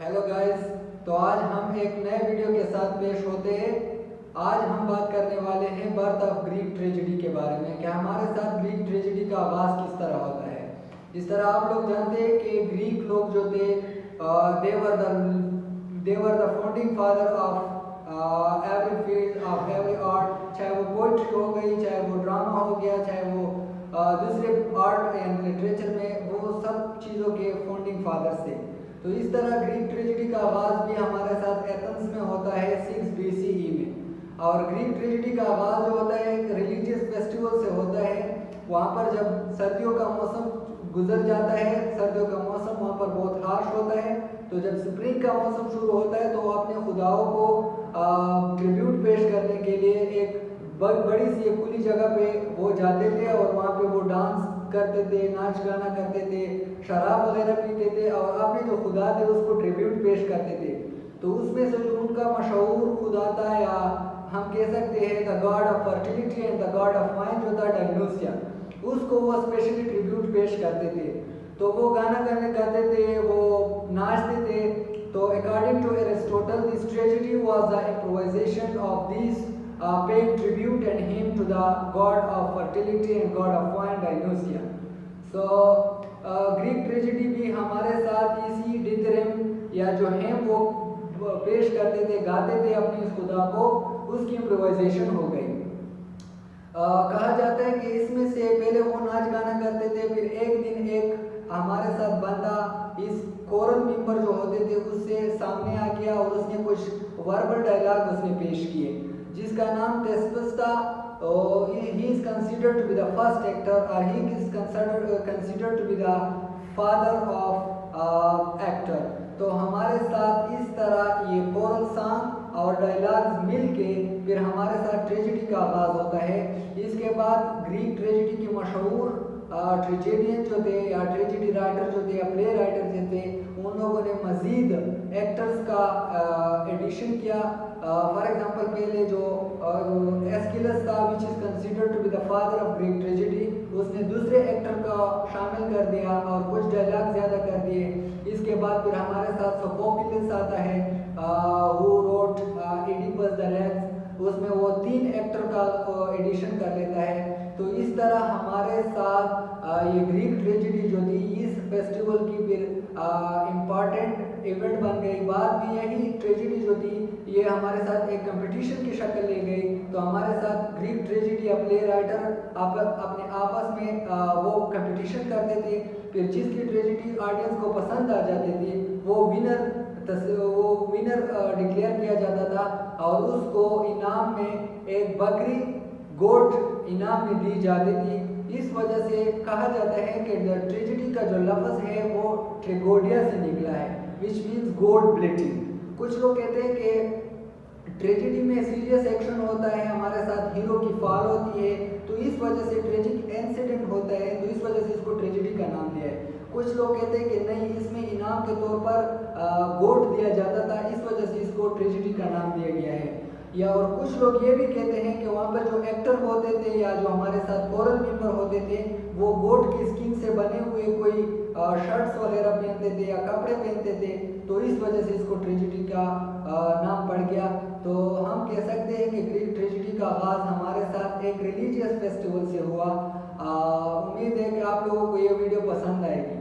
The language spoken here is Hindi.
Hello guys. तो आज हम एक नए वीडियो के साथ पेश होते हैं। आज हम बात करने वाले हैं बर्थ ऑफ ग्रीक ट्रेजेडी के बारे में कि हमारे साथ ग्रीक ट्रेजेडी का आगाज किस तरह होता है। जिस तरह आप लोग जानते हैं कि ग्रीक लोग जो थे they were the founding father of every field of every art, चाहे वो पोइट्री हो गई, चाहे वो ड्रामा हो गया, चाहे वो दूसरे आर्ट एंड लिटरेचर में, वो सब चीज़ों के फाउंडिंग फादर्स थे। तो इस तरह ग्रीक ट्रेजेडी का आगाज भी हमारे साथ एथेंस में होता है 6 BCE में। और ग्रीक ट्रेजेडी का आगाज जो होता है एक रिलीजियस फेस्टिवल से होता है। वहाँ पर जब सर्दियों का मौसम गुजर जाता है, सर्दियों का मौसम वहाँ पर बहुत हार्श होता है, तो जब स्प्रिंग का मौसम शुरू होता है तो वो अपने खुदाओं को ट्रिब्यूट पेश करने के लिए एक बड़ी सी खुली जगह पे वो जाते थे और वहाँ पे वो डांस करते थे, नाच गाना करते थे, शराब वगैरह पीते थे और अपने जो खुदा थे उसको ट्रिब्यूट पेश करते थे। तो उसमें से जो उनका मशहूर खुदा था, या हम कह सकते हैं the God of fertility and the God of wine, जो था डायनोसिया, उसको वो स्पेशली ट्रिब्यूट पेश करते थे। तो वो गाना करते थे, वो नाचते थे। तो according to Aristotle this tragedy was the improvisation of this paying tribute and hymn to the god of fertility and god of wine Dionysia. So Greek tragedy भी हमारे साथ इसी डिथरम या जो है वो पेश करते थे, गाते थे अपने इस खुदा को, उसकी इम्प्रोवाइजेशन हो गई। कहा जाता है कि इसमें से पहले वो नाच गाना करते थे, फिर एक दिन एक हमारे साथ बंदा इस कोरल मेंबर जो होते थे उससे सामने आ गया और उसने कुछ वर्बल डायलॉग उसने पेश किए, जिसका नाम थेस्पस था। He is considered to be the first actor, or he is considered to be the father of actor। तो हमारे साथ इस तरह ये कोरल सॉन्ग और डायलॉग्स मिल के फिर हमारे साथ ट्रेजेडी का आगाज होता है। इसके बाद ग्रीक ट्रेजेडी के मशहूर ट्रेजेडियन जो थे या ट्रेजेडी राइटर जो थे या प्ले राइटर जो थे, उन लोगों ने मजीद एक्टर्स का एडिशन किया। फॉर एग्जांपल पहले जो एस्किलस था, which is considered to be the father of Greek tragedy, उसने दूसरे एक्टर का शामिल कर दिया और कुछ डायलॉग ज़्यादा कर दिए। इसके बाद फिर हमारे साथ सोफोक्लिस आता है, who wrote Oedipus the Rex, उसमें वो 3 एक्टर का एडिशन कर लेता है। तो इस तरह हमारे साथ ये ग्रीक ट्रेजेडी जो थी इस फेस्टिवल की फिर इम्पॉर्टेंट इवेंट बन गई। बाद में यही ट्रेजेडी जो थी ये हमारे साथ एक कंपटीशन की शक्ल ले गई। तो हमारे साथ ग्रीक ट्रेजेडी या प्ले राइटर अपने आपस में वो कंपटीशन करते थे, फिर जिसकी ट्रेजेडी ऑडियंस को पसंद आ जाती थी वो विनर डिक्लेयर किया जाता था और उसको इनाम में एक बकरी गोट इनाम में दी जाती थी। इस वजह से कहा जाता है कि ट्रेजेडी का जो लफ्ज़ है वो ट्रेगोडिया से निकला है, विच मीन्स गोड ब्लेटिंग। कुछ लोग कहते हैं कि ट्रेजेडी में सीरियस एक्शन होता है, हमारे साथ हीरो की फॉल होती है, तो इस वजह से ट्रेजिक इंसिडेंट होता है, तो इस वजह से इसको ट्रेजेडी का नाम दिया है। कुछ लोग कहते हैं कि नहीं, इसमें इनाम के तौर पर गोट दिया जाता था, इस वजह से इसको ट्रेजेडी का नाम दिया गया है। या और कुछ लोग ये भी कहते हैं कि वहाँ पर जो एक्टर होते थे या जो हमारे साथ कोरल मेंबर होते थे वो गोट की स्किन से बने हुए कोई शर्ट्स वगैरह पहनते थे या कपड़े पहनते थे, तो इस वजह से इसको ट्रेजेडी का नाम पड़ गया। तो हम कह सकते हैं कि ग्रीक ट्रेजेडी का आगाज़ हमारे साथ एक रिलीजियस फेस्टिवल से हुआ। उम्मीद है कि आप लोगों को ये वीडियो पसंद आएगी।